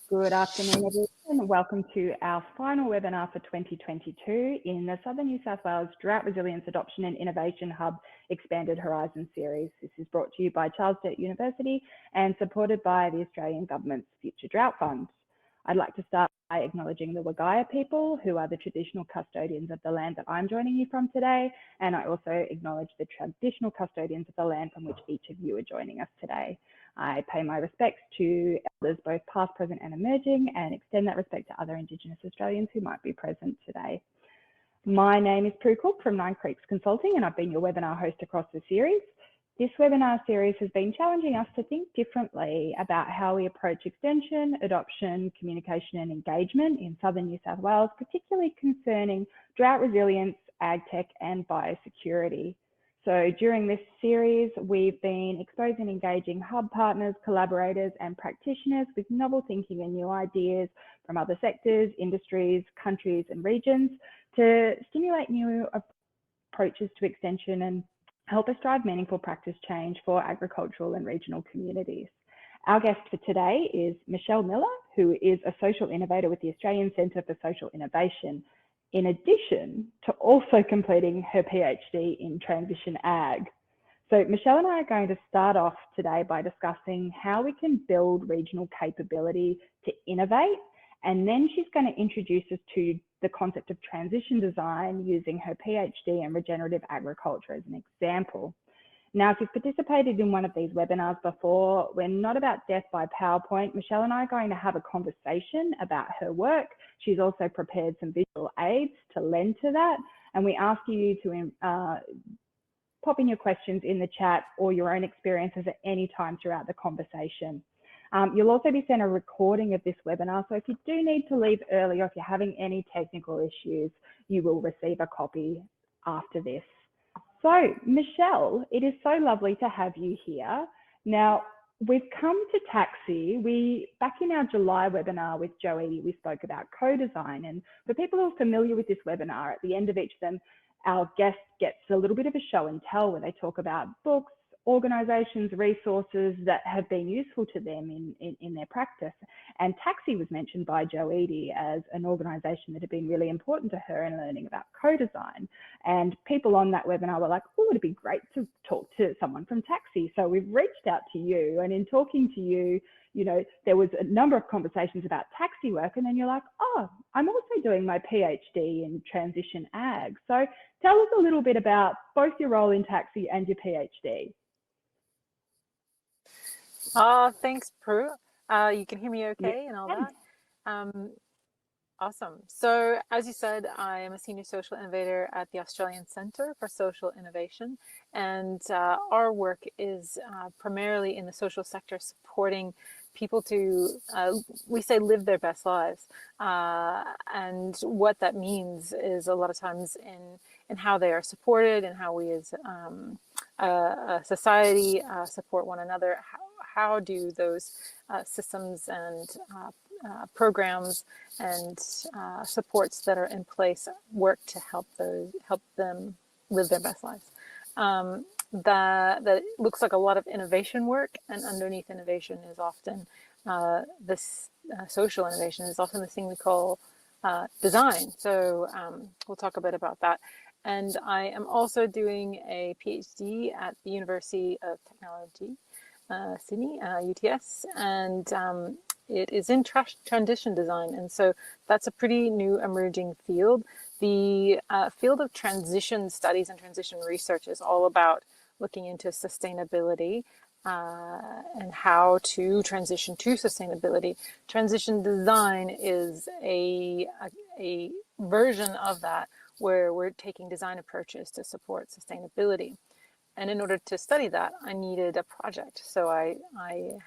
Good afternoon, everyone. Welcome to our final webinar for 2022 in the Southern New South Wales Drought Resilience Adoption and Innovation Hub Expanded Horizons series. This is brought to you by Charles Sturt University and supported by the Australian Government's Future Drought Fund. I'd like to start by acknowledging the Wagaya people, who are the traditional custodians of the land that I'm joining you from today, and I also acknowledge the traditional custodians of the land from which each of you are joining us today. I pay my respects to elders both past, present and emerging, and extend that respect to other Indigenous Australians who might be present today. My name is Prue Cook from Nine Creeks Consulting, and I've been your webinar host across the series. This webinar series has been challenging us to think differently about how we approach extension, adoption, communication and engagement in Southern New South Wales, particularly concerning drought resilience, ag tech and biosecurity. So during this series, we've been exposing and engaging hub partners, collaborators and practitioners with novel thinking and new ideas from other sectors, industries, countries and regions to stimulate new approaches to extension and help us drive meaningful practice change for agricultural and regional communities. Our guest for today is Michelle Miller, who is a social innovator with the Australian Centre for Social Innovation, in addition to also completing her PhD in Transition Ag. So Michelle and I are going to start off today by discussing how we can build regional capability to innovate, and then she's going to introduce us to the concept of transition design using her PhD in regenerative agriculture as an example. Now, if you've participated in one of these webinars before, we're not about death by PowerPoint. Michelle and I are going to have a conversation about her work. She's also prepared some visual aids to lend to that. And we ask you to pop in your questions in the chat or your own experiences at any time throughout the conversation. You'll also be sent a recording of this webinar, so if you do need to leave early or if you're having any technical issues, you will receive a copy after this. So, Michelle, it is so lovely to have you here. Now, we've come to taxi. Back in our July webinar with Joe Eady, we spoke about co-design, and for people who are familiar with this webinar, at the end of each of them, our guest gets a little bit of a show and tell where they talk about books, organisations, resources that have been useful to them in their practice. And taxi was mentioned by Joe Eady as an organisation that had been really important to her in learning about co-design. And people on that webinar were like, oh, it'd be great to talk to someone from taxi. So we've reached out to you, and in talking to you, you know, there was a number of conversations about taxi work, and then you're like, oh, I'm also doing my PhD in transition ag. So tell us a little bit about both your role in taxi and your PhD. Thanks, Prue. You can hear me okay and all that? Awesome. So as you said, I am a senior social innovator at the Australian Centre for Social Innovation, and our work is primarily in the social sector, supporting people to, we say, live their best lives. And what that means is a lot of times in how they are supported and how we as a society support one another. How do those systems and programs and supports that are in place work to help them live their best lives? That looks like a lot of innovation work, and underneath innovation is often this social innovation is often the thing we call design. So we'll talk a bit about that. And I am also doing a PhD at the University of Technology, Sydney, UTS, and it is in transition design, and so that's a pretty new emerging field. The field of transition studies and transition research is all about looking into sustainability and how to transition to sustainability. Transition design is a version of that where we're taking design approaches to support sustainability. And in order to study that, I needed a project. So I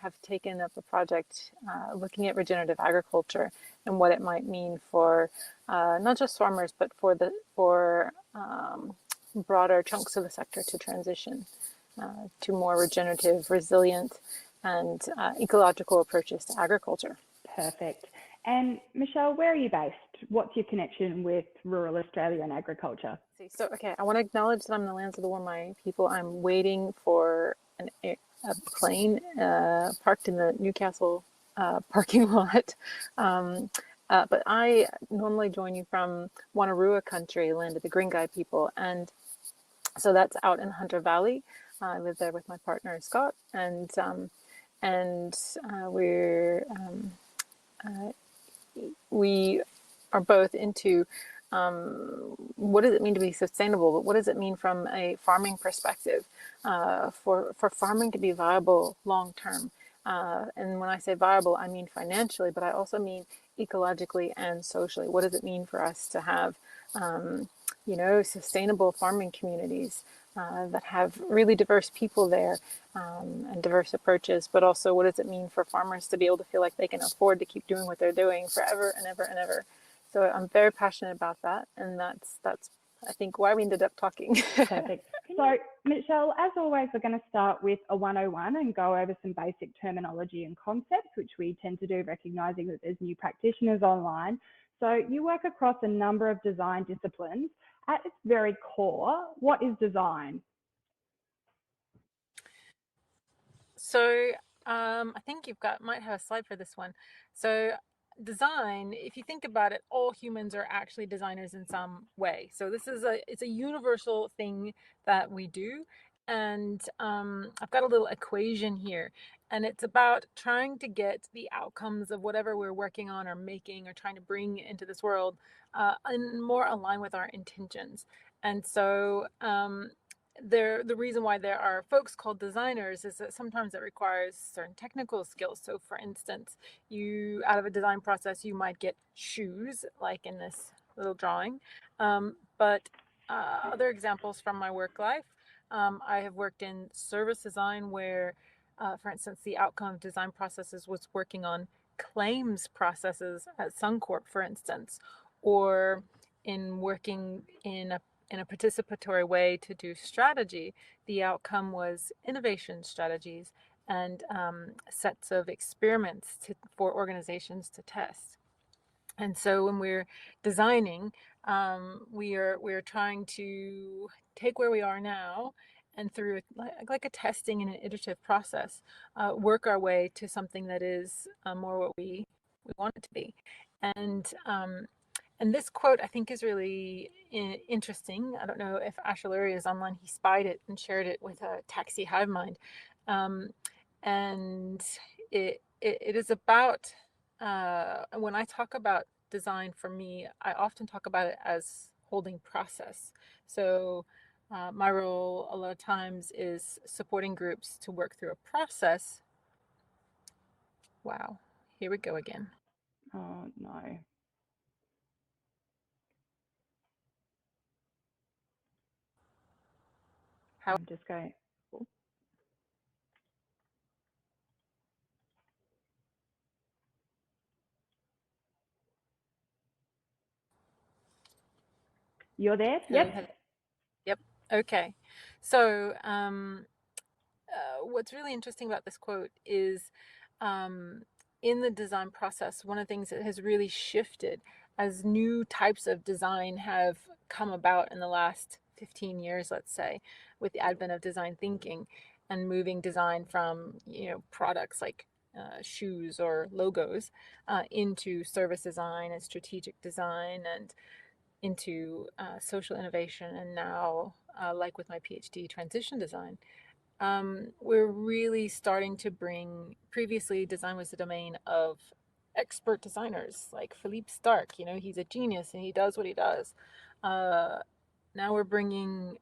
have taken up a project looking at regenerative agriculture and what it might mean for not just farmers, but for broader chunks of the sector to transition to more regenerative, resilient, and ecological approaches to agriculture. Perfect. And Michelle, where are you based? What's your connection with rural Australia and agriculture? So, okay, I want to acknowledge that I'm in the lands of the Wurundjeri people. I'm waiting for a plane parked in the Newcastle parking lot. But I normally join you from Wanarua country, land of the Gringai people. And so that's out in Hunter Valley. I live there with my partner, Scott. And we are both into what does it mean to be sustainable, but what does it mean from a farming perspective for farming to be viable long term. And when I say viable, I mean financially, but I also mean ecologically and socially. What does it mean for us to have, sustainable farming communities that have really diverse people there and diverse approaches, but also what does it mean for farmers to be able to feel like they can afford to keep doing what they're doing forever and ever and ever. So I'm very passionate about that, and that's I think why we ended up talking. Perfect. So Michelle, as always, we're going to start with a 101 and go over some basic terminology and concepts, which we tend to do, recognizing that there's new practitioners online. So you work across a number of design disciplines. At its very core, what is design? So I think might have a slide for this one. So design, if you think about it, all humans are actually designers in some way. So it's a universal thing that we do. And I've got a little equation here, and it's about trying to get the outcomes of whatever we're working on or making or trying to bring into this world and more align with our intentions. And so the reason why there are folks called designers is that sometimes it requires certain technical skills. So for instance, out of a design process, you might get shoes, like in this little drawing. But other examples from my work life, I have worked in service design where, for instance, the outcome of design processes was working on claims processes at Suncorp, for instance, or in working in a participatory way to do strategy. The outcome was innovation strategies and sets of experiments for organizations to test. And so when we're designing, we're trying to take where we are now and through like a testing and an iterative process, work our way to something that is more what we want it to be. And this quote, I think, is really interesting. I don't know if Asher Lurie is online. He spied it and shared it with a Taxi Hive Mind. And it is about, when I talk about design, for me, I often talk about it as holding process. So my role a lot of times is supporting groups to work through a process. Wow, here we go again. Oh, no. I'm just going. You're there? Yep. Yep. Okay. So what's really interesting about this quote is in the design process, one of the things that has really shifted as new types of design have come about in the last 15 years, let's say, with the advent of design thinking and moving design from, products like shoes or logos into service design and strategic design and into social innovation, and now, like with my PhD, transition design. We're really starting to bring, previously design was the domain of expert designers like Philippe Starck. He's a genius and he does what he does. Now we're bringing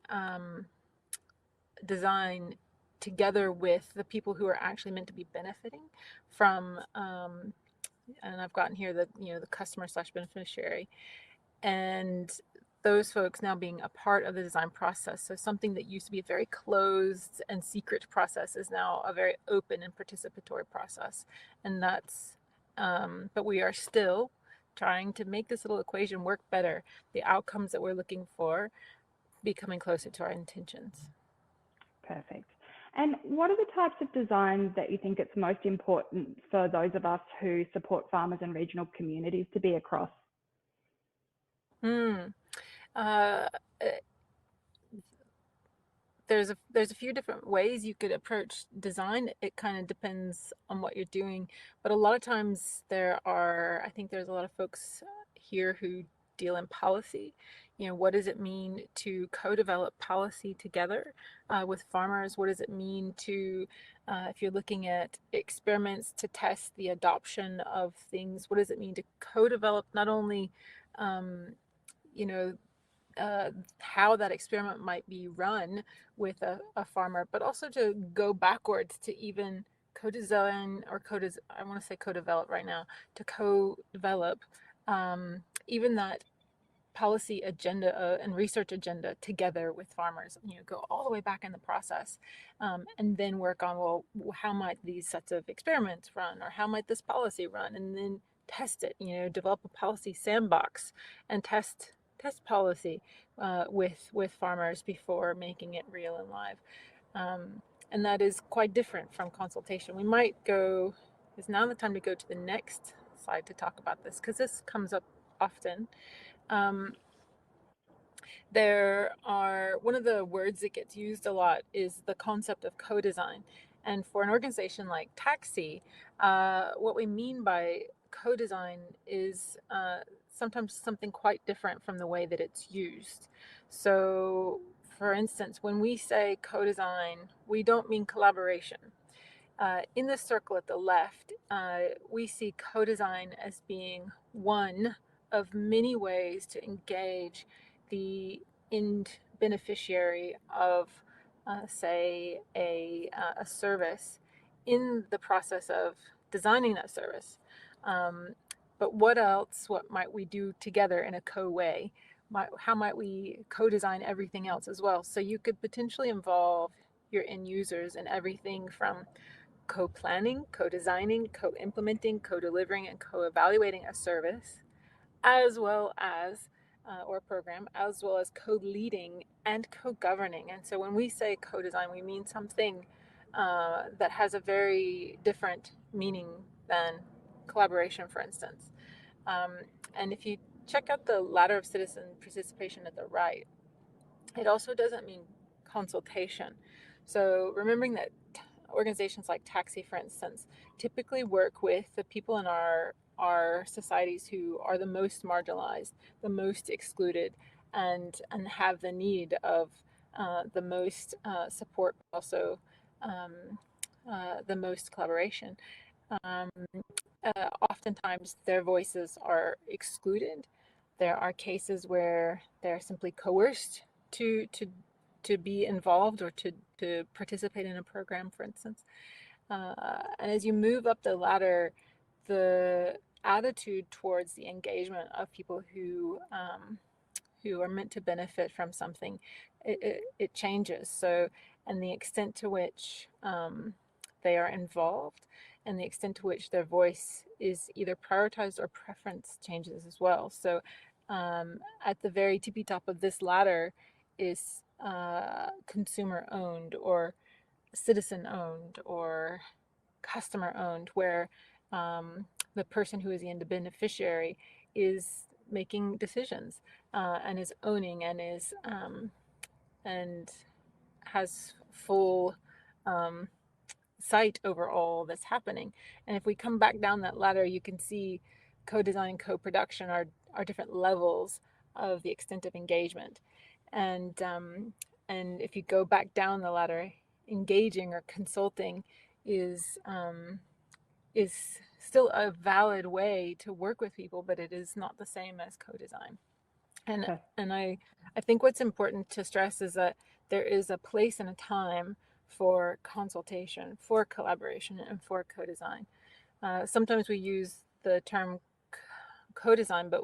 design together with the people who are actually meant to be benefiting from, and I've gotten here the customer/beneficiary, and those folks now being a part of the design process. So something that used to be a very closed and secret process is now a very open and participatory process. And but we are still trying to make this little equation work better. The outcomes that we're looking for becoming closer to our intentions. Perfect. And what are the types of design that you think it's most important for those of us who support farmers and regional communities to be across? there's a few different ways you could approach design. It kind of depends on what you're doing, but a lot of times I think there's a lot of folks here who deal in policy. What does it mean to co-develop policy together with farmers? What does it mean to, if you're looking at experiments to test the adoption of things, what does it mean to co-develop not only, you know, how that experiment might be run with a farmer, but also to go backwards to even co-design or I want to say co-develop right now, to co-develop even that policy agenda and research agenda together with farmers, go all the way back in the process, and then work on, well, how might these sets of experiments run, or how might this policy run, and then test it, develop a policy sandbox and test policy with farmers before making it real and live. And that is quite different from consultation. We might go, is now the time to go to the next slide to talk about this, because this comes up often. One of the words that gets used a lot is the concept of co-design. And for an organization like Taxi, what we mean by co-design is sometimes something quite different from the way that it's used. So, for instance, when we say co-design, we don't mean collaboration. In the circle at the left, we see co-design as being one of many ways to engage the end beneficiary of, say, a service in the process of designing that service. But what else? What might we do together in a co-way? How might we co-design everything else as well? So you could potentially involve your end users in everything from co-planning, co-designing, co-implementing, co-delivering, and co-evaluating a service, as well as, or a program, as well as co-leading and co-governing. And so when we say co-design, we mean something that has a very different meaning than collaboration, for instance. And if you check out the ladder of citizen participation at the right, it also doesn't mean consultation. So remembering that organizations like Taxi, for instance, typically work with the people in our societies who are the most marginalized, the most excluded, and have the need of the most support, but also the most collaboration. Um, Oftentimes, their voices are excluded. There are cases where they're simply coerced to be involved or to participate in a program, for instance. And as you move up the ladder, the attitude towards the engagement of people who are meant to benefit from something, it changes. So, and the extent to which they are involved and the extent to which their voice is either prioritized or preference changes as well. So at the very tippy top of this ladder is consumer owned or citizen owned or customer owned, where the person who is the end beneficiary is making decisions and is owning and has full sight over all that's happening. And if we come back down that ladder, you can see co-design and co-production are different levels of the extent of engagement. And if you go back down the ladder, engaging or consulting is still a valid way to work with people, but it is not the same as co-design. And Okay. and I think what's important to stress is that there is a place and a time for consultation, for collaboration, and for co-design. Sometimes we use the term co-design, but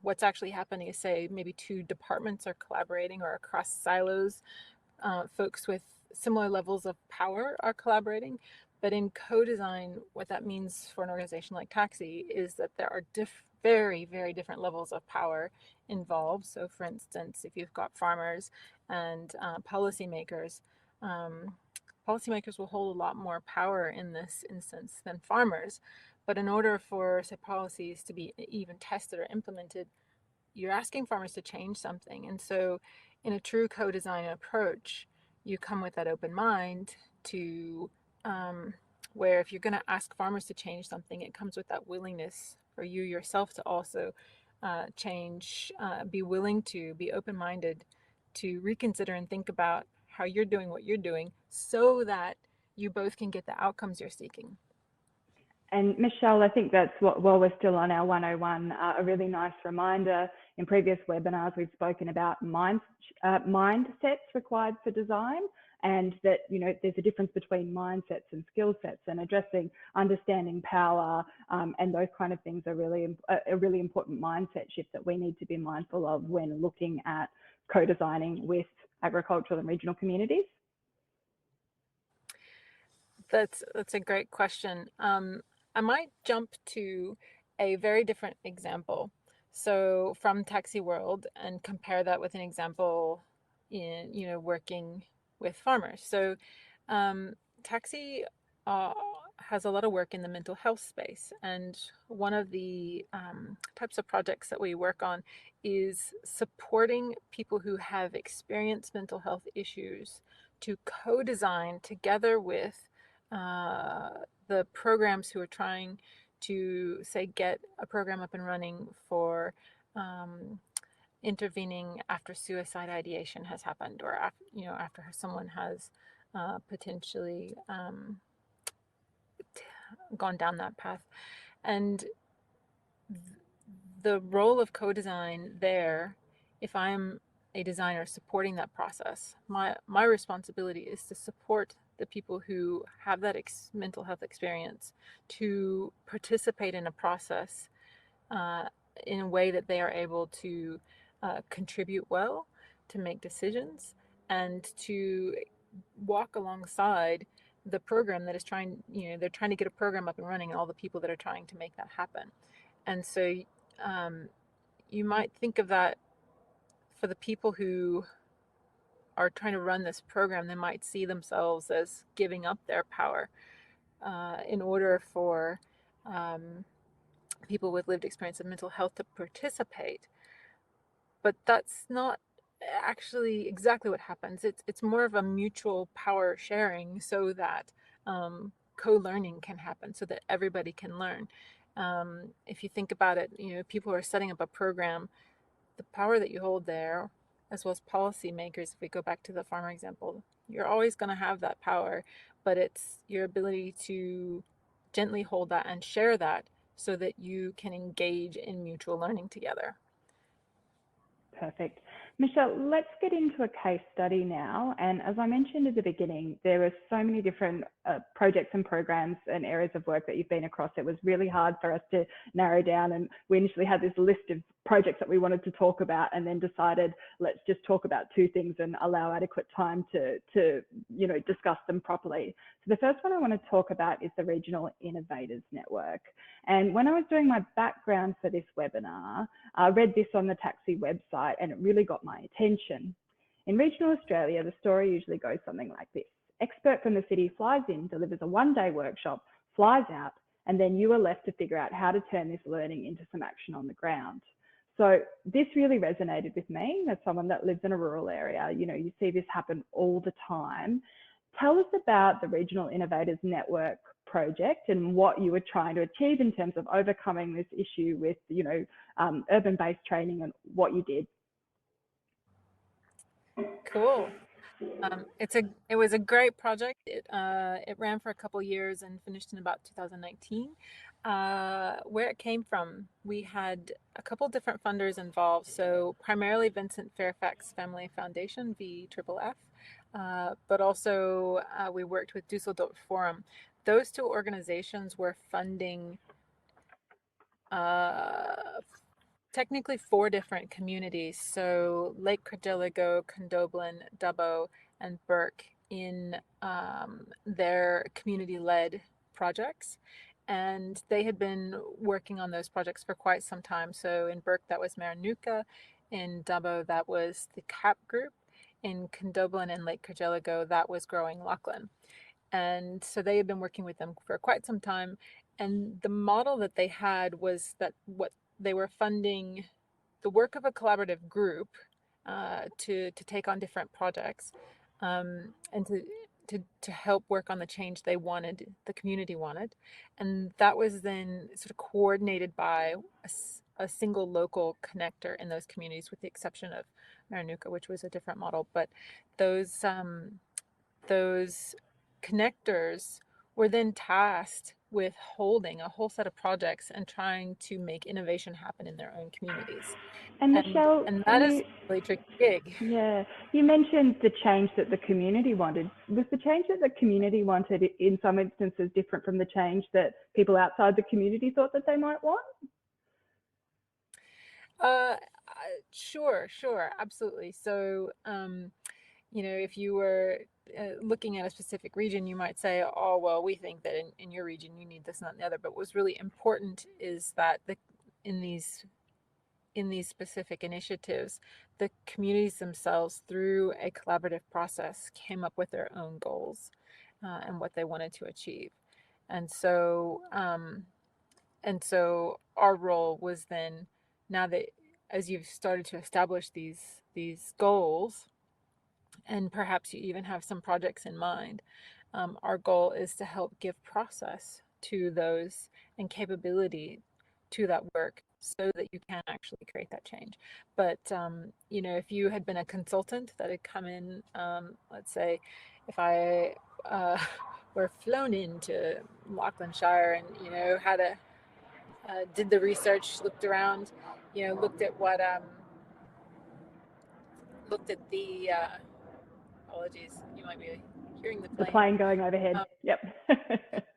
what's actually happening is, say, maybe two departments are collaborating, or across silos, folks with similar levels of power are collaborating. But in co-design, what that means for an organization like Taxi is that there are very, very different levels of power involved. So for instance, if you've got farmers and policymakers, policymakers will hold a lot more power in this instance than farmers. But in order for, say, policies to be even tested or implemented, you're asking farmers to change something. And so in a true co-design approach, you come with that open mind to where if you're going to ask farmers to change something, it comes with that willingness for you yourself to also change, be willing to be open-minded, to reconsider and think about how you're doing what you're doing so that you both can get the outcomes you're seeking. And Michelle, I think that's what, while we're still on our 101, a really nice reminder. In previous webinars, we've spoken about mindsets required for design, and that, you know, there's a difference between mindsets and skill sets, and addressing understanding power and those kind of things are a really important mindset shift that we need to be mindful of when looking at co-designing with agricultural and regional communities. That's a great question. I might jump to a very different example. So from Taxi World, and compare that with an example in, you know, working with farmers. So Taxi has a lot of work in the mental health space, and one of the types of projects that we work on is supporting people who have experienced mental health issues to co-design together with the programs who are trying to, say, get a program up and running for intervening after suicide ideation has happened, or after, you know, after someone has potentially gone down that path. And the role of co-design there, if I'm a designer supporting that process, my responsibility is to support the people who have that mental health experience to participate in a process in a way that they are able to contribute well, to make decisions, and to walk alongside the program that is trying, you know, they're trying to get a program up and running, and all the people that are trying to make that happen. And so you might think of that for the people who are trying to run this program. They might see themselves as giving up their power in order for people with lived experience of mental health to participate. But that's not actually exactly what happens. It's more of a mutual power sharing, so that co-learning can happen, so that everybody can learn. If you think about it, you know, people who are setting up a program, the power that you hold there, as well as policymakers, if we go back to the farmer example, you're always going to have that power, but it's your ability to gently hold that and share that so that you can engage in mutual learning together. Perfect. Michelle, let's get into a case study now. And as I mentioned at the beginning, there are so many different projects and programs and areas of work that you've been across. It was really hard for us to narrow down, and we initially had this list of projects that we wanted to talk about, and then decided let's just talk about two things and allow adequate time to you know, discuss them properly. So the first one I want to talk about is the Regional Innovators Network. And when I was doing my background for this webinar, I read this on the Taxi website, and it really got my attention. In regional Australia, the story usually goes something like this. Expert from the city flies in, delivers a one-day workshop, flies out, and then you are left to figure out how to turn this learning into some action on the ground. So this really resonated with me as someone that lives in a rural area. You know, you see this happen all the time. Tell us about the Regional Innovators Network project and what you were trying to achieve in terms of overcoming this issue with, you know, urban-based training, and what you did. Cool. It was a great project. It ran for a couple years and finished in about 2019. Where it came from, we had a couple different funders involved. So primarily Vincent Fairfax Family Foundation, VFFF, but also we worked with Dusseldorf Forum. Those two organizations were funding technically 4 different communities. So Lake Cardillago, Condoblin, Dubbo, and Burke in their community-led projects. And they had been working on those projects for quite some time. So in Burke, that was Marinuka. In Dubbo, that was the CAP group. In Condoblin and Lake Cardillago, that was Growing Lachlan. And so they had been working with them for quite some time. And the model that they had was that what they were funding the work of a collaborative group to take on different projects. and to help work on the change they wanted, the community wanted. And that was then sort of coordinated by a single local connector in those communities, with the exception of Marinuka, which was a different model. But those connectors were then tasked with holding a whole set of projects and trying to make innovation happen in their own communities. And And Michelle, and that is a really tricky gig. yeah, you mentioned the change that the community wanted. Was the change that the community wanted in some instances different from the change that people outside the community thought that they might want? Uh, sure, absolutely. So, if you were looking at a specific region, you might say, oh, well, we think that in your region you need this, not the other. But what's really important is that in these in these specific initiatives, the communities themselves, through a collaborative process, came up with their own goals and what they wanted to achieve. And so, our role was then, now that as you've started to establish these goals, and perhaps you even have some projects in mind, our goal is to help give process to those and capability to that work so that you can actually create that change. But if you had been a consultant that had come in, let's say if I were flown into Lachlanshire and had a did the research, looked around, looked at what looked at the apologies, you might be hearing the The plane. plane going overhead. Yep.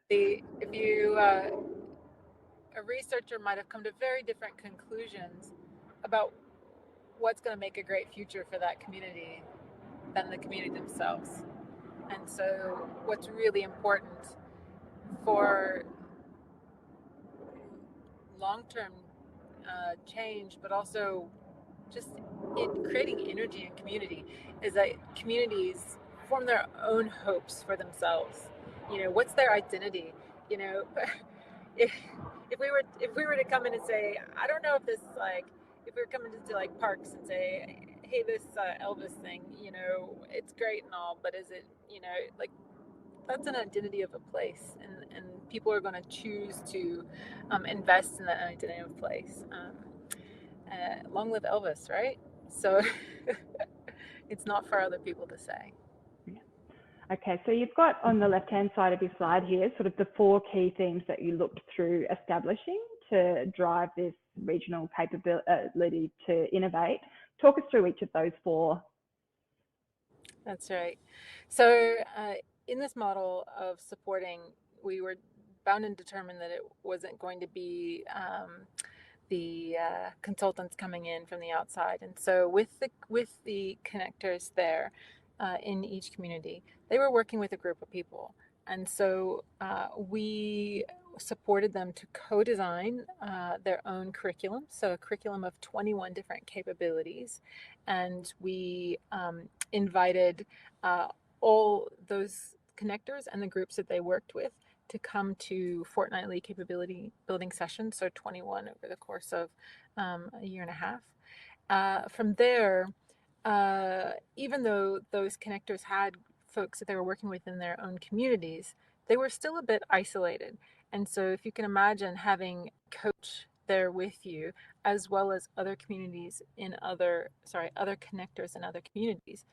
If you a researcher might have come to very different conclusions about what's going to make a great future for that community than the community themselves. And so what's really important for long-term change, but also just in creating energy in community, is that communities form their own hopes for themselves. What's their identity? you know if if we were to come in and say, I don't know if this, like, if we were coming to like parks and say, hey, this Elvis thing, it's great and all, but is it, like, that's an identity of a place, and people are going to choose to invest in that identity of place. Long live Elvis, right? So it's not for other people to say. Okay, so you've got on the left-hand side of your slide here sort of the 4 key themes that you looked through establishing to drive this regional capability to innovate. Talk us through each of those 4. That's right. So in this model of supporting, we were bound and determined that it wasn't going to be the consultants coming in from the outside. And so with the connectors there in each community, they were working with a group of people. And so we supported them to co-design their own curriculum, so a curriculum of 21 different capabilities. And we invited all those connectors and the groups that they worked with to come to fortnightly capability building sessions, so 21 over the course of a year and a half. From there, even though those connectors had folks that they were working with in their own communities, they were still a bit isolated. And so if you can imagine having a coach there with you, as well as other communities in other connectors in other communities,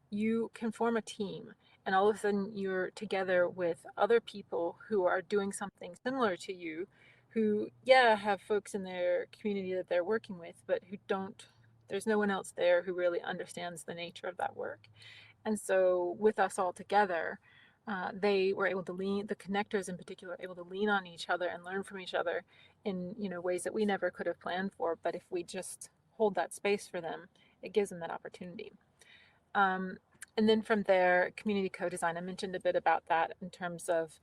you can form a team, and all of a sudden you're together with other people who are doing something similar to you, who have folks in their community that they're working with, but who don't, there's no one else there who really understands the nature of that work. And so with us all together, they were able to lean, the connectors in particular, able to lean on each other and learn from each other in ways that we never could have planned for. But if we just hold that space for them, it gives them that opportunity. And then from there, community co-design, I mentioned a bit about that in terms of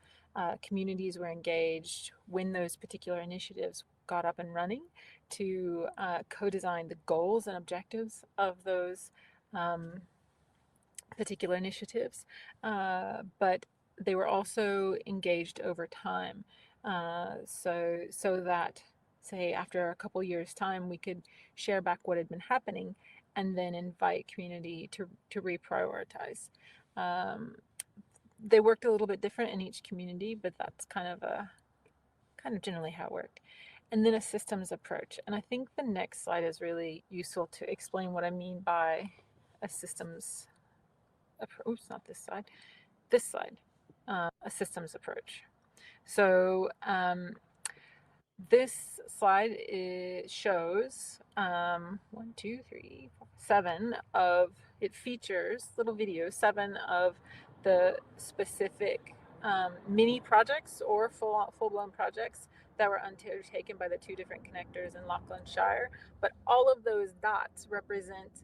communities were engaged when those particular initiatives got up and running to co-design the goals and objectives of those particular initiatives. But they were also engaged over time, so that, say, after a couple years' time, we could share back what had been happening, and then invite community to reprioritize. They worked a little bit different in each community, but that's kind of generally how it worked. And then a systems approach. And I think the next slide is really useful to explain what I mean by a systems approach. Oops, not this slide. This slide, a systems approach. So this slide shows 1, 2, 3, 4, 7 of, it features little videos, 7 of the specific mini projects or full-blown projects that were undertaken by the 2 different connectors in Lachlan Shire. But all of those dots represent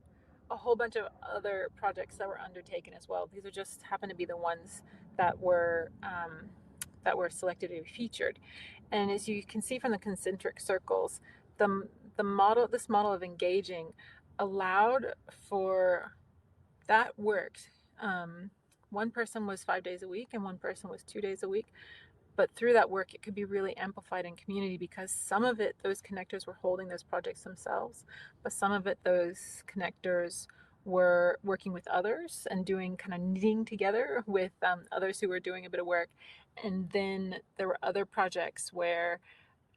a whole bunch of other projects that were undertaken as well. These are just happen to be the ones that were selected to be featured. And as you can see from the concentric circles, this model of engaging allowed for that worked. One person was 5 days a week and one person was 2 days a week. But through that work, it could be really amplified in community because some of it, those connectors were holding those projects themselves, but some of it, those connectors were working with others and doing kind of knitting together with others who were doing a bit of work. And then there were other projects where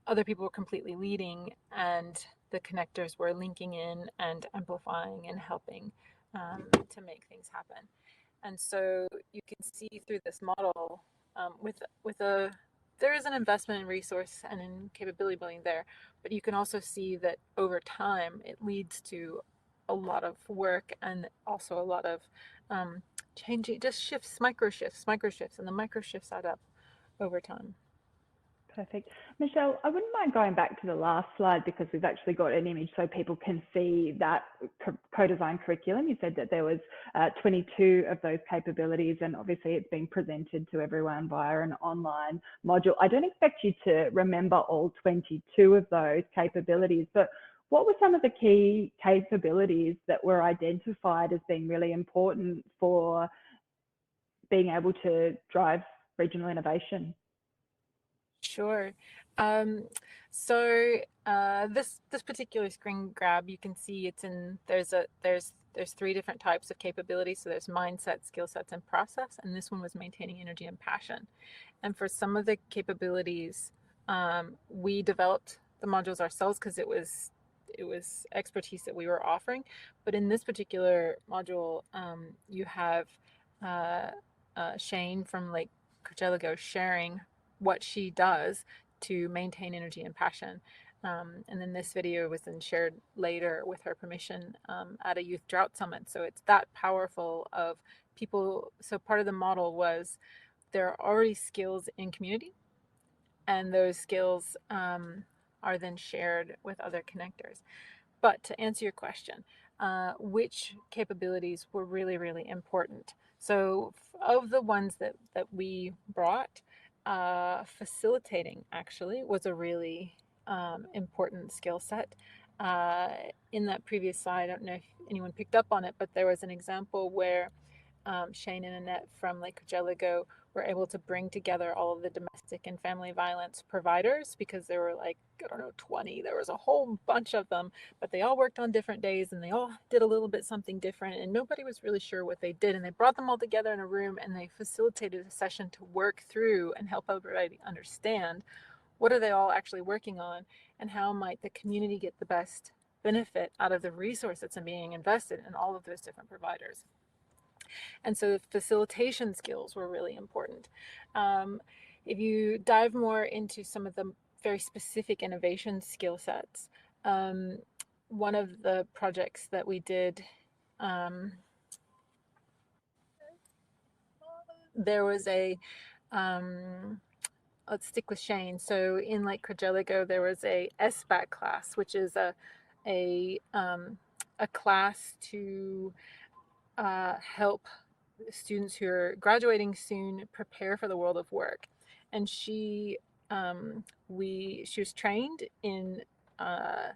other people were completely leading and the connectors were linking in and amplifying and helping to make things happen. And so you can see through this model there is an investment in resource and in capability building there, but you can also see that over time it leads to a lot of work and also a lot of changing, just shifts, micro shifts, and the micro shifts add up over time. Perfect. Michelle, I wouldn't mind going back to the last slide because we've actually got an image so people can see that co-design curriculum. You said that there was 22 of those capabilities, and obviously it's being presented to everyone via an online module. I don't expect you to remember all 22 of those capabilities, but what were some of the key capabilities that were identified as being really important for being able to drive regional innovation? Sure. So this particular screen grab, you can see it's in there's 3 different types of capabilities. So there's mindset, skill sets, and process. And this one was maintaining energy and passion. And for some of the capabilities, we developed the modules ourselves because it was expertise that we were offering. But in this particular module, you have Shane from Lake Cargelago sharing what she does to maintain energy and passion. And then this video was then shared later with her permission at a youth drought summit. So it's that powerful of people. So part of the model was there are already skills in community, and those skills are then shared with other connectors. But to answer your question, which capabilities were really, really important? So of the ones that we brought, facilitating actually was a really important skill set. In that previous slide, I don't know if anyone picked up on it, but there was an example where Shane and Annette from Lake Cargelago were able to bring together all of the domestic and family violence providers because there were like, I don't know, 20. There was a whole bunch of them, but they all worked on different days and they all did a little bit something different and nobody was really sure what they did. And they brought them all together in a room and they facilitated a session to work through and help everybody understand what are they all actually working on and how might the community get the best benefit out of the resource that's being invested in all of those different providers. And so the facilitation skills were really important. If you dive more into some of the very specific innovation skill sets, one of the projects that we did, there was a, let's stick with Shane. So in Lake Cargelago, there was a SBAC class, which is a class to help students who are graduating soon prepare for the world of work. And she was trained in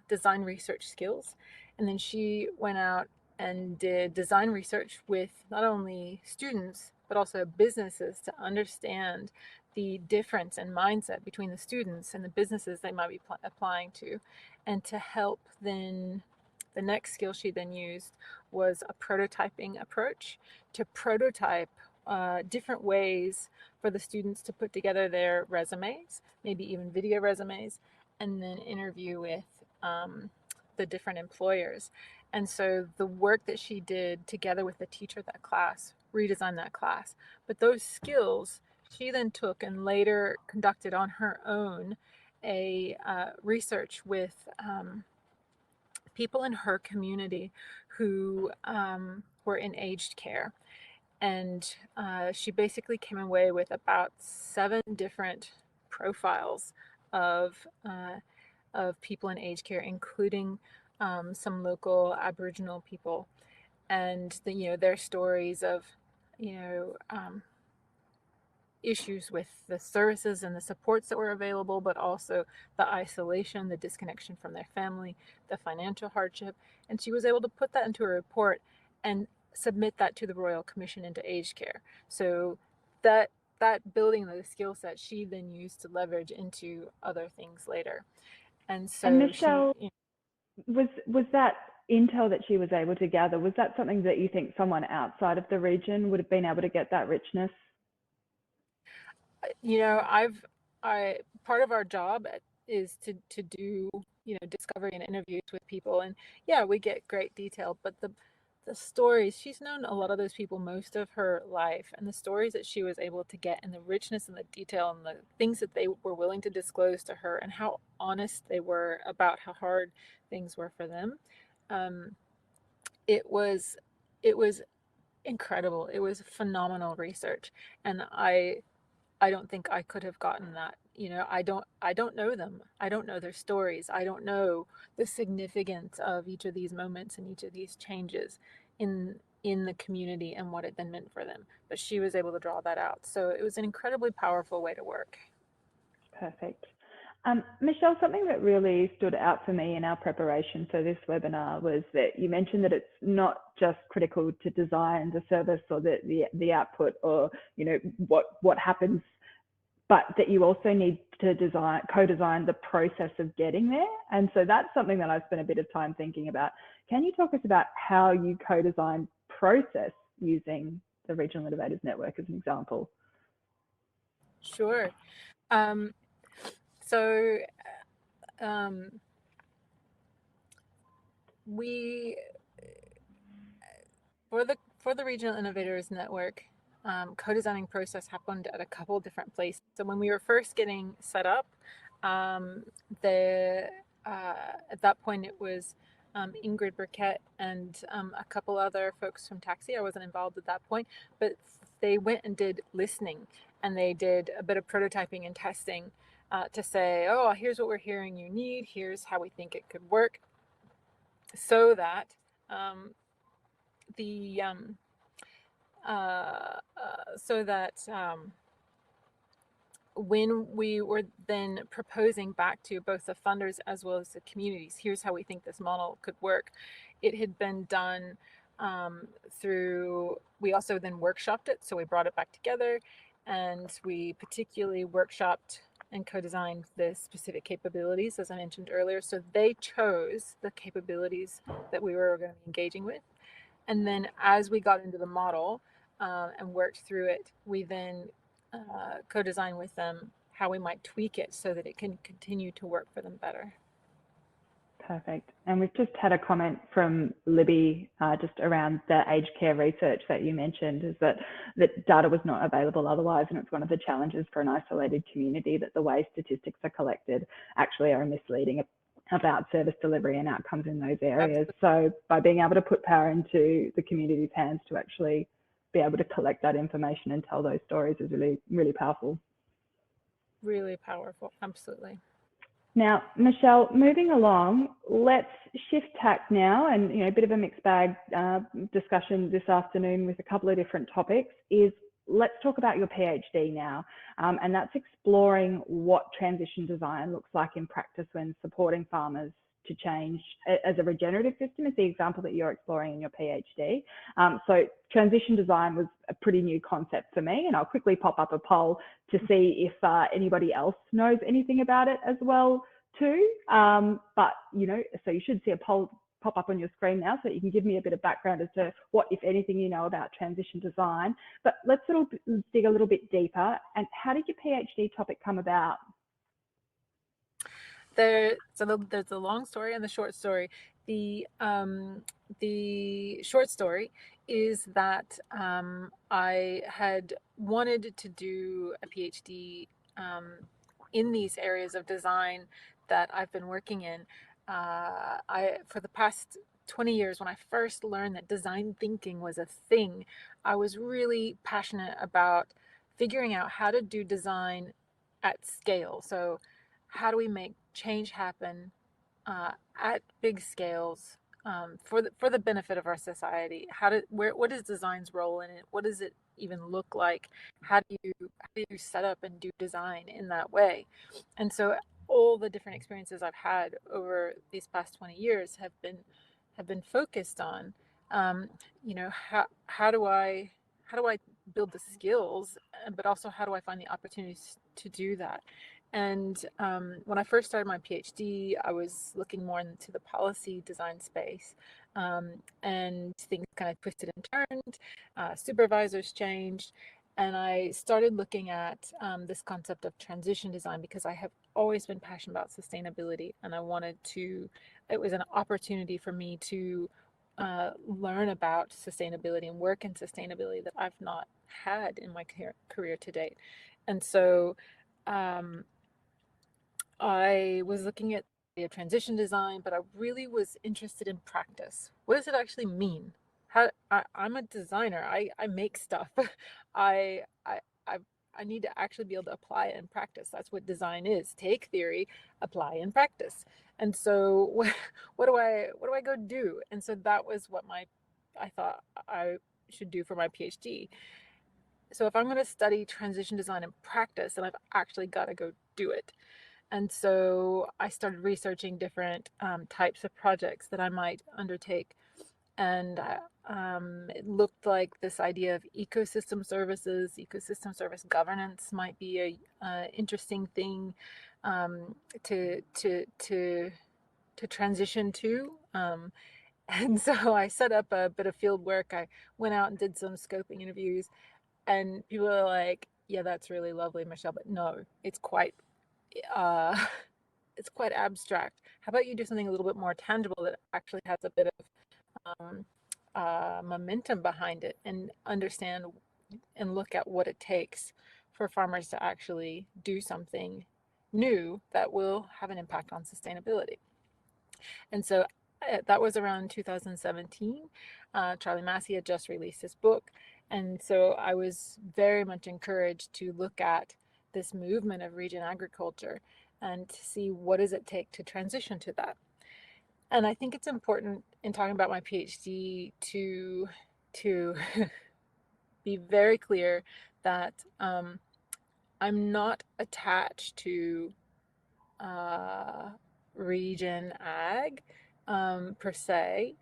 design research skills, and then she went out and did design research with not only students but also businesses to understand the difference in mindset between the students and the businesses they might be applying to, and to help then The next skill she then used was a prototyping approach to prototype different ways for the students to put together their resumes, maybe even video resumes, and then interview with the different employers. And so the work that she did together with the teacher of that class redesigned that class. But those skills she then took and later conducted on her own a research with people in her community who were in aged care. And she basically came away with about 7 different profiles of people in aged care, including some local Aboriginal people, and their stories of issues with the services and the supports that were available, but also the isolation, the disconnection from their family, the financial hardship. And she was able to put that into a report and submit that to the Royal Commission into Aged Care. So that building of the skill set she then used to leverage into other things later. And so Michelle, was that intel that she was able to gather, was that something that you think someone outside of the region would have been able to get that richness? Part of our job is to do discovery and interviews with people, and yeah, we get great detail, but the stories, she's known a lot of those people most of her life, and the stories that she was able to get, and the richness and the detail and the things that they were willing to disclose to her, and how honest they were about how hard things were for them, it was incredible. It was phenomenal research, and I don't think I could have gotten that. I don't know them. I don't know their stories. I don't know the significance of each of these moments and each of these changes in the community and what it then meant for them. But she was able to draw that out. So it was an incredibly powerful way to work. Perfect. Michelle, something that really stood out for me in our preparation for this webinar was that you mentioned that it's not just critical to design the service or the output or what happens, but that you also need to co-design the process of getting there. And so that's something that I've spent a bit of time thinking about. Can you talk us about how you co-design process using the Regional Innovators Network as an example? Sure. We for the Regional Innovators Network, co-designing process happened at a couple different places. So when we were first getting set up, at that point it was Ingrid Burkett and a couple other folks from Taxi. I wasn't involved at that point, but they went and did listening, and they did a bit of prototyping and testing to say, oh, here's what we're hearing you need, here's how we think it could work, so that when we were then proposing back to both the funders as well as the communities, here's how we think this model could work, it had been done we also then workshopped it. So we brought it back together, and we particularly workshopped and co-designed the specific capabilities, as I mentioned earlier. So they chose the capabilities that we were going to be engaging with. And then as we got into the model and worked through it, we then co-designed with them how we might tweak it so that it can continue to work for them better. Perfect. And we've just had a comment from Libby just around the aged care research that you mentioned, is that data was not available otherwise, and it's one of the challenges for an isolated community that the way statistics are collected actually are misleading about service delivery and outcomes in those areas. Absolutely. So by being able to put power into the community's hands to actually be able to collect that information and tell those stories is really, really powerful. Really powerful, absolutely. Now, Michelle, moving along, let's shift tack now, and a bit of a mixed bag discussion this afternoon with a couple of different topics. Let's talk about your PhD now, and that's exploring what transition design looks like in practice when supporting farmers to change as a regenerative system, is the example that you're exploring in your PhD. So transition design was a pretty new concept for me, and I'll quickly pop up a poll to see if anybody else knows anything about it as well too. But so you should see a poll pop up on your screen now so you can give me a bit of background as to what, if anything, you know about transition design. But let's dig a little bit deeper. And how did your PhD topic come about? There's a long story and the short story. The short story is that I had wanted to do a PhD in these areas of design that I've been working in. For the past 20 years, when I first learned that design thinking was a thing, I was really passionate about figuring out how to do design at scale. So how do we make change happen at big scales for the benefit of our society? What is design's role in it? What does it even look like? How do you set up and do design in that way? And so all the different experiences I've had over these past 20 years have been focused on, how do I build the skills, but also how do I find the opportunities to do that? And when I first started my PhD, I was looking more into the policy design space, and things kind of twisted and turned. Supervisors changed, and I started looking at this concept of transition design because I have always been passionate about sustainability, and it was an opportunity for me to learn about sustainability and work in sustainability that I've not had in my career to date. And so I was looking at the transition design, but I really was interested in practice. What does it actually mean? I'm a designer. I make stuff. I, I I I need to actually be able to apply it in practice. That's what design is. Take theory, apply in practice. And so what do I go do? And so that was what I thought I should do for my PhD. So if I'm going to study transition design in practice, then I've actually got to go do it. And so I started researching different types of projects that I might undertake. And it looked like this idea of ecosystem service governance might be a interesting thing to transition to. And so I set up a bit of field work. I went out and did some scoping interviews, and people are like, "Yeah, that's really lovely, Michelle, but no, it's quite it's quite abstract. How about you do something a little bit more tangible that actually has a bit of momentum behind it, and understand and look at what it takes for farmers to actually do something new that will have an impact on sustainability." And so that was around 2017. Charlie Massey had just released his book. And so I was very much encouraged to look at this movement of regen agriculture and to see what does it take to transition to that. And I think it's important in talking about my PhD to be very clear that I'm not attached to regen ag per se.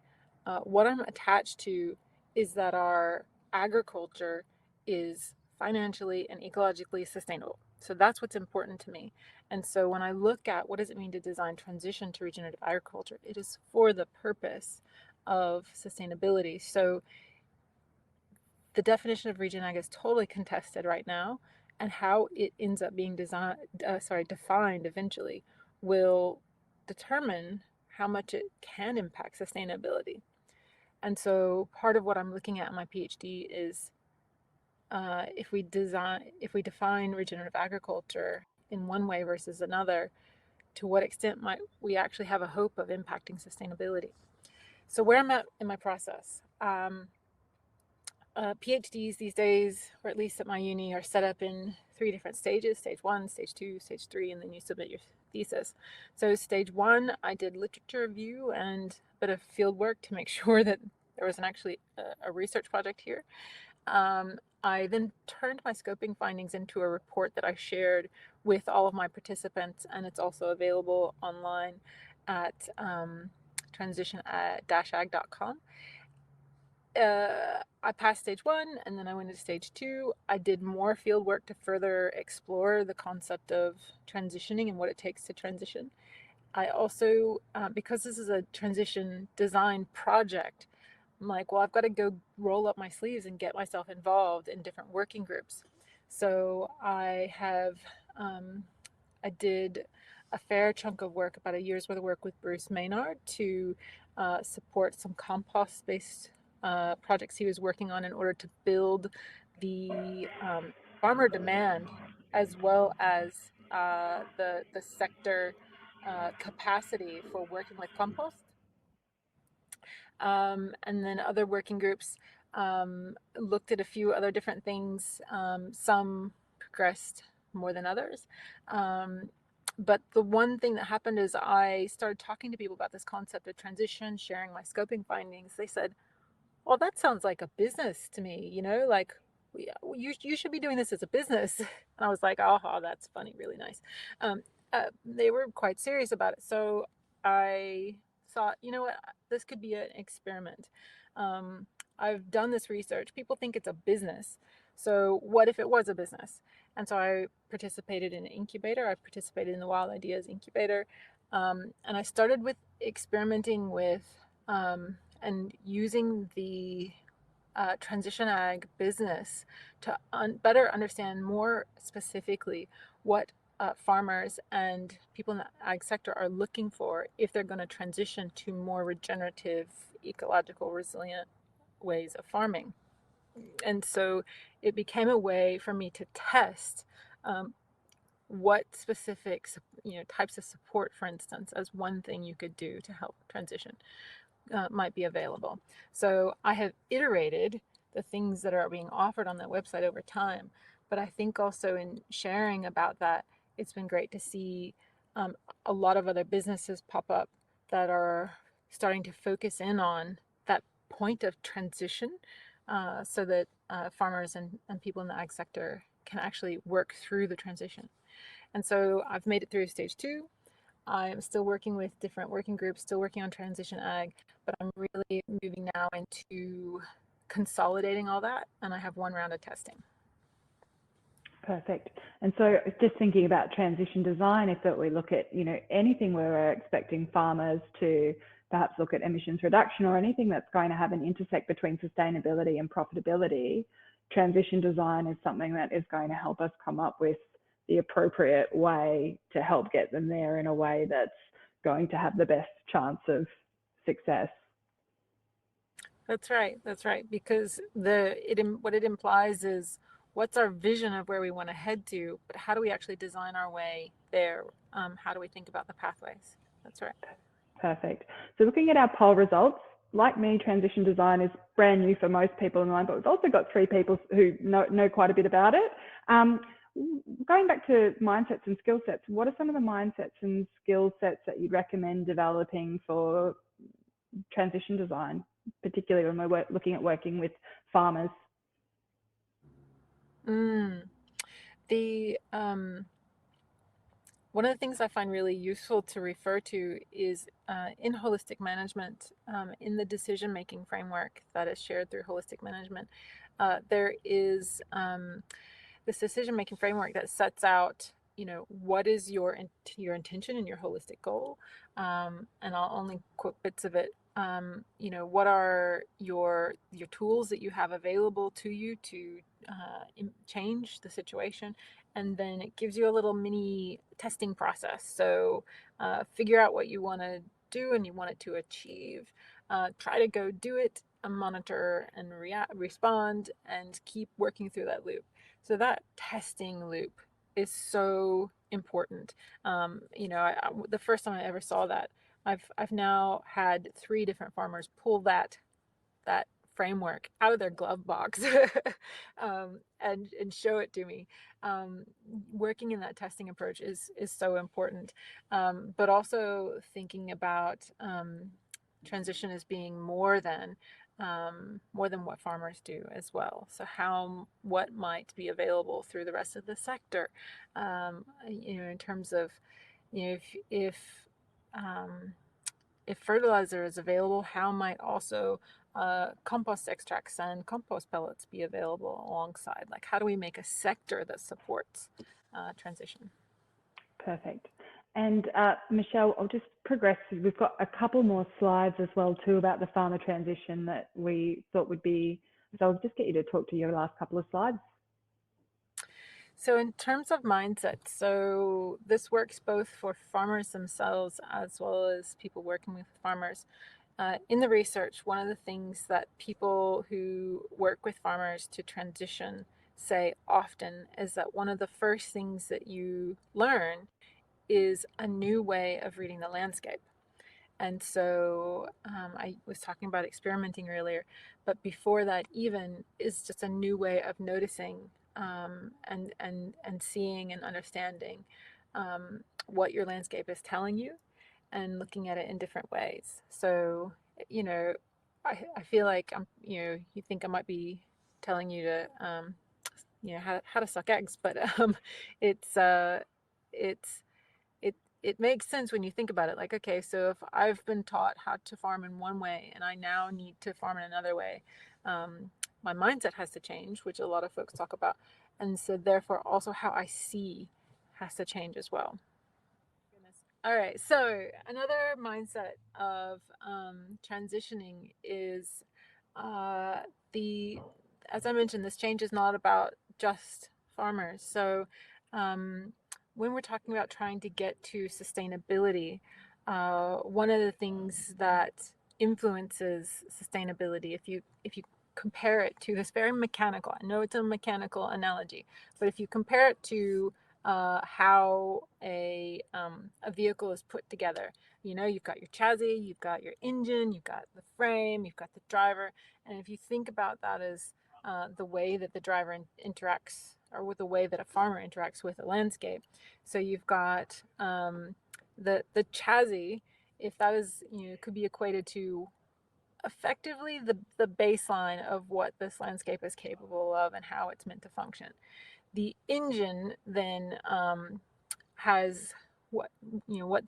What I'm attached to is that our agriculture is financially and ecologically sustainable. So that's what's important to me. And so when I look at what does it mean to design transition to regenerative agriculture, it is for the purpose of sustainability. So the definition of regen ag is totally contested right now, and how it ends up being defined eventually will determine how much it can impact sustainability. And so part of what I'm looking at in my PhD is if we define regenerative agriculture in one way versus another, to what extent might we actually have a hope of impacting sustainability? So where I'm at in my process, PhDs these days, or at least at my uni, are set up in 3 different stages: stage 1, stage 2, stage 3, and then you submit your thesis. So stage 1, I did literature review and a bit of field work to make sure that there was actually a research project here. I then turned my scoping findings into a report that I shared with all of my participants, and it's also available online at transition-ag.com. I passed stage 1, and then I went to stage 2. I did more field work to further explore the concept of transitioning and what it takes to transition. I also, because this is a transition design project, I'm like, well, I've got to go roll up my sleeves and get myself involved in different working groups. So I did a fair chunk of work, about a year's worth of work with Bruce Maynard to support some compost-based projects he was working on in order to build the farmer demand, as well as the sector capacity for working with compost. And then other working groups looked at a few other different things. Some progressed more than others. But the one thing that happened is I started talking to people about this concept of transition, sharing my scoping findings. They said, well, that sounds like a business to me, you know, like you should be doing this as a business. And I was like, oh, that's funny, really nice. They were quite serious about it. So I thought, you know what, this could be an experiment. I've done this research. People think it's a business. So what if it was a business? And so I participated in an incubator. I participated in the Wild Ideas Incubator. And I started with experimenting with and using the transition ag business to better understand more specifically what farmers and people in the ag sector are looking for if they're going to transition to more regenerative, ecological, resilient ways of farming. And so it became a way for me to test what specific, types of support, for instance, as one thing you could do to help transition might be available. So I have iterated the things that are being offered on that website over time. But I think also in sharing about that, it's been great to see a lot of other businesses pop up that are starting to focus in on that point of transition so that farmers and people in the ag sector can actually work through the transition. And so I've made it through stage 2. I'm still working with different working groups, still working on transition ag, but I'm really moving now into consolidating all that, and I have one round of testing. Perfect. And so just thinking about transition design, if we look at, anything where we're expecting farmers to perhaps look at emissions reduction or anything that's going to have an intersect between sustainability and profitability, transition design is something that is going to help us come up with the appropriate way to help get them there in a way that's going to have the best chance of success. That's right. That's right. Because what it implies is what's our vision of where we want to head to, but how do we actually design our way there? How do we think about the pathways? That's right. Perfect. So looking at our poll results, like me, transition design is brand new for most people in line, but we've also got 3 people who know quite a bit about it. Going back to mindsets and skill sets, what are some of the mindsets and skill sets that you'd recommend developing for transition design, particularly when we're looking at working with farmers? One of the things I find really useful to refer to is in holistic management, in the decision-making framework that is shared through holistic management, there is this decision-making framework that sets out, what is your intention and your holistic goal, and I'll only quote bits of it. What are your tools that you have available to you to change the situation, and then it gives you a little mini testing process. So figure out what you want to do and you want it to achieve. Try to go do it, monitor and respond, and keep working through that loop. So that testing loop is so important. The first time I ever saw that, I've now had 3 different farmers pull that framework out of their glove box and show it to me. Working in that testing approach is so important, but also thinking about transition as being more than what farmers do as well. So what might be available through the rest of the sector, in terms of, if fertilizer is available, how might also compost extracts and compost pellets be available alongside? Like, how do we make a sector that supports transition? Perfect. And Michelle, I'll just progress. We've got a couple more slides as well too about the farmer transition that we thought would be, so I'll just get you to talk to your last couple of slides. So in terms of mindset, so this works both for farmers themselves as well as people working with farmers. In the research, one of the things that people who work with farmers to transition say often is that one of the first things that you learn is a new way of reading the landscape. And so I was talking about experimenting earlier, but before that even is just a new way of noticing and seeing and understanding what your landscape is telling you and looking at it in different ways. So, you know, I feel like you think I might be telling you to, how to suck eggs, but it's, it's, it makes sense when you think about it. Like, okay, so if I've been taught how to farm in one way and I now need to farm in another way, my mindset has to change, which a lot of folks talk about. And so therefore also how I see has to change as well. All right, so another mindset of transitioning is as I mentioned, this change is not about just farmers. So when we're talking about trying to get to sustainability, one of the things that influences sustainability, if you compare it to this very mechanical, I know it's a mechanical analogy, but if you compare it to how a vehicle is put together. You've got your chassis, you've got your engine, you've got the frame, you've got the driver. And if you think about that as the way that the driver interacts, or with the way that a farmer interacts with a landscape. So you've got the chassis, if that is, could be equated to effectively the baseline of what this landscape is capable of and how it's meant to function. The engine then has what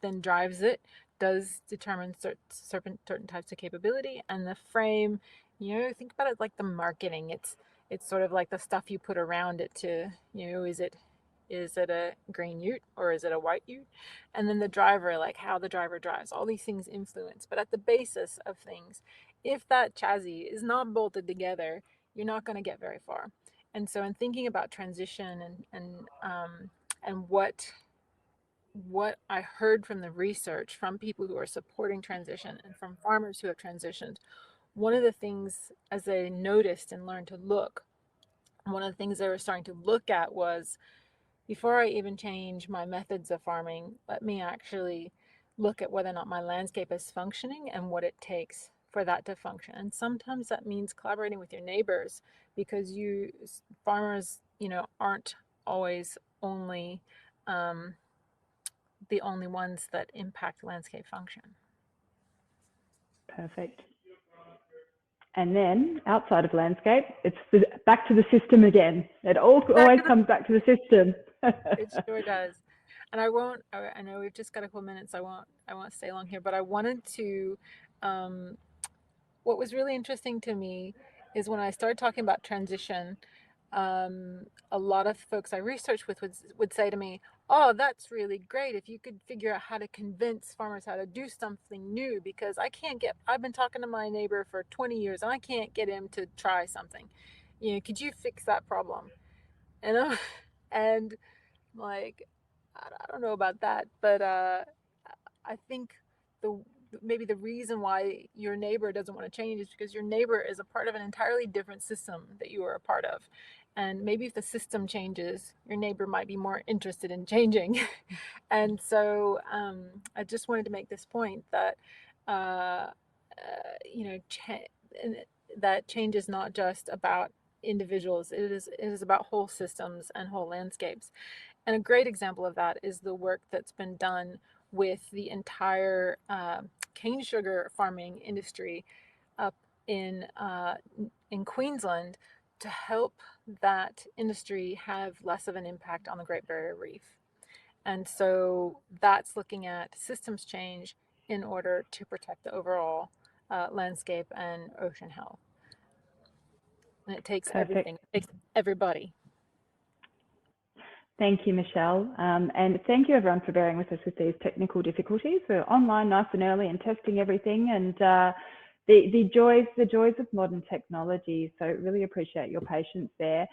then drives it, does determine certain types of capability, and the frame, think about it like the marketing. It's sort of like the stuff you put around it to, is it a green ute or is it a white ute? And then the driver, like how the driver drives, all these things influence. But at the basis of things, if that chassis is not bolted together, you're not going to get very far. And so in thinking about transition and what I heard from the research from people who are supporting transition and from farmers who have transitioned, one of the things as they noticed and learned to look, one of the things they were starting to look at was, before I even change my methods of farming, let me actually look at whether or not my landscape is functioning and what it takes for that to function. And sometimes that means collaborating with your neighbors, because farmers, aren't always the only ones that impact landscape function. Perfect. And then outside of landscape, it's back to the system again. It always comes back to the system. It sure does. And I know we've just got a couple minutes. I won't stay long here, but I wanted to, what was really interesting to me is when I started talking about transition, a lot of folks I researched with would say to me, oh, that's really great if you could figure out how to convince farmers how to do something new, because I've been talking to my neighbor for 20 years and I can't get him to try something. Could you fix that problem? And like, I don't know about that, but I think maybe the reason why your neighbor doesn't want to change is because your neighbor is a part of an entirely different system that you are a part of. And maybe if the system changes, your neighbor might be more interested in changing. And so I just wanted to make this point that, that change is not just about individuals. It is about whole systems and whole landscapes. And a great example of that is the work that's been done with the entire cane sugar farming industry up in Queensland to help that industry have less of an impact on the Great Barrier Reef. And so that's looking at systems change in order to protect the overall landscape and ocean health. And it takes everything. It takes everybody. Thank you, Michelle. And thank you everyone for bearing with us with these technical difficulties. We're online nice and early and testing everything, and the joys of modern technology. So really appreciate your patience there.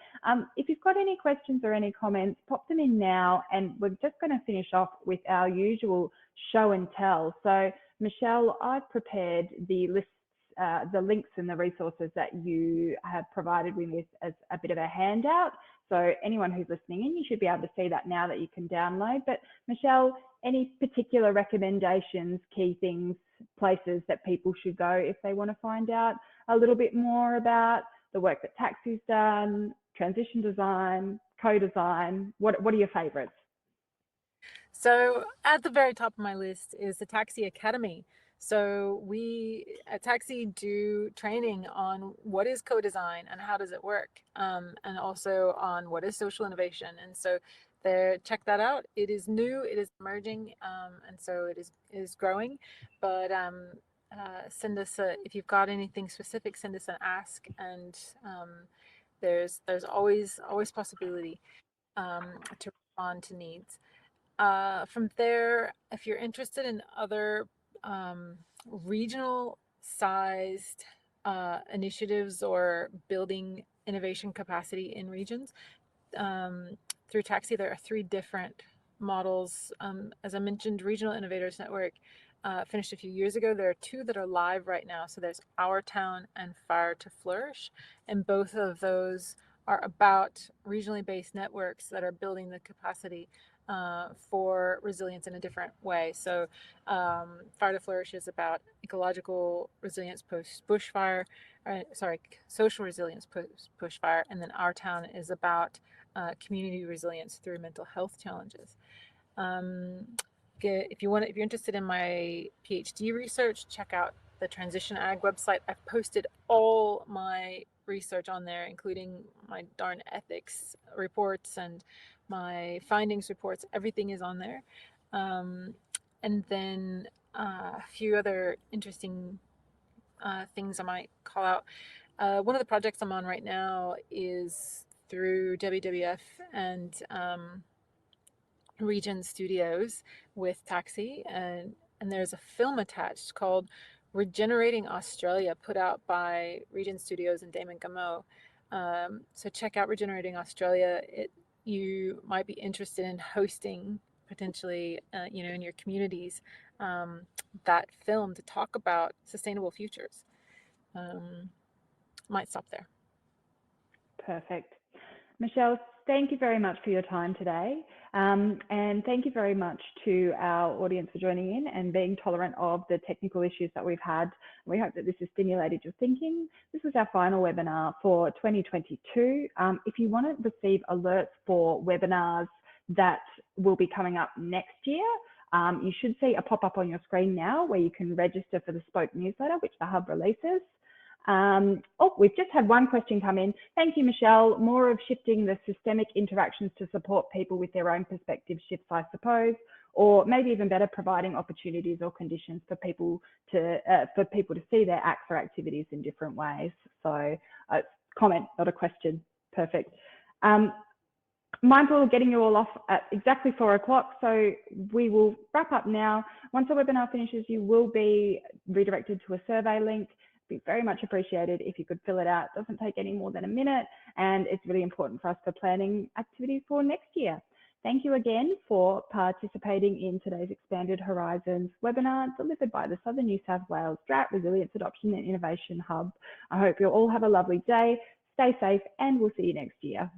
If you've got any questions or any comments, pop them in now, and we're just going to finish off with our usual show and tell. So Michelle, I've prepared the lists, the links and the resources that you have provided me with as a bit of a handout. So anyone who's listening in, you should be able to see that now that you can download. But Michelle, any particular recommendations, key things, places that people should go if they want to find out a little bit more about the work that Taxi's done, transition design, co-design? What are your favorites? So at the very top of my list is the Taxi Academy. So we at Taxi do training on what is co-design and how does it work, and also on what is social innovation. And so there, check that out. It is new, it is emerging, and so it is growing. But send us if you've got anything specific, send us an ask, and there's always possibility to respond to needs. From there, if you're interested in other regional sized initiatives or building innovation capacity in regions, through Taxi, there are 3 different models. As I mentioned, Regional Innovators Network finished a few years ago. There are 2 that are live right now. So there's Our Town and Fire to Flourish. And both of those are about regionally based networks that are building the capacity for resilience in a different way. So Fire to Flourish is about ecological resilience post-bushfire, social resilience post-bushfire, and then Our Town is about community resilience through mental health challenges. If you're interested in my PhD research, check out the Transition Ag website. I've posted all my research on there, including my darn ethics reports and my findings reports. Everything is on there. And then a few other interesting things I might call out. One of the projects I'm on right now is through WWF and Region Studios with Taxi, and there's a film attached called Regenerating Australia, put out by Region Studios and Damon Gameau. So check out Regenerating Australia. You might be interested in hosting potentially, in your communities, that film to talk about sustainable futures. Might stop there. Perfect. Michelle, thank you very much for your time today. And thank you very much to our audience for joining in and being tolerant of the technical issues that we've had. We hope that this has stimulated your thinking. This was our final webinar for 2022. If you want to receive alerts for webinars that will be coming up next year, you should see a pop-up on your screen now where you can register for the Spoke newsletter, which the Hub releases. We've just had one question come in. Thank you, Michelle. More of shifting the systemic interactions to support people with their own perspective shifts, I suppose, or maybe even better, providing opportunities or conditions for people to see their acts or activities in different ways. So, comment, not a question. Perfect. Mindful of getting you all off at exactly 4 o'clock, so we will wrap up now. Once the webinar finishes, you will be redirected to a survey link. Be very much appreciated if you could fill it out. It doesn't take any more than a minute, and it's really important for us for planning activities for next year. Thank you again for participating in today's Expanded Horizons webinar delivered by the Southern New South Wales Drought, Resilience, Adoption and Innovation Hub. I hope you'll all have a lovely day, stay safe, and we'll see you next year.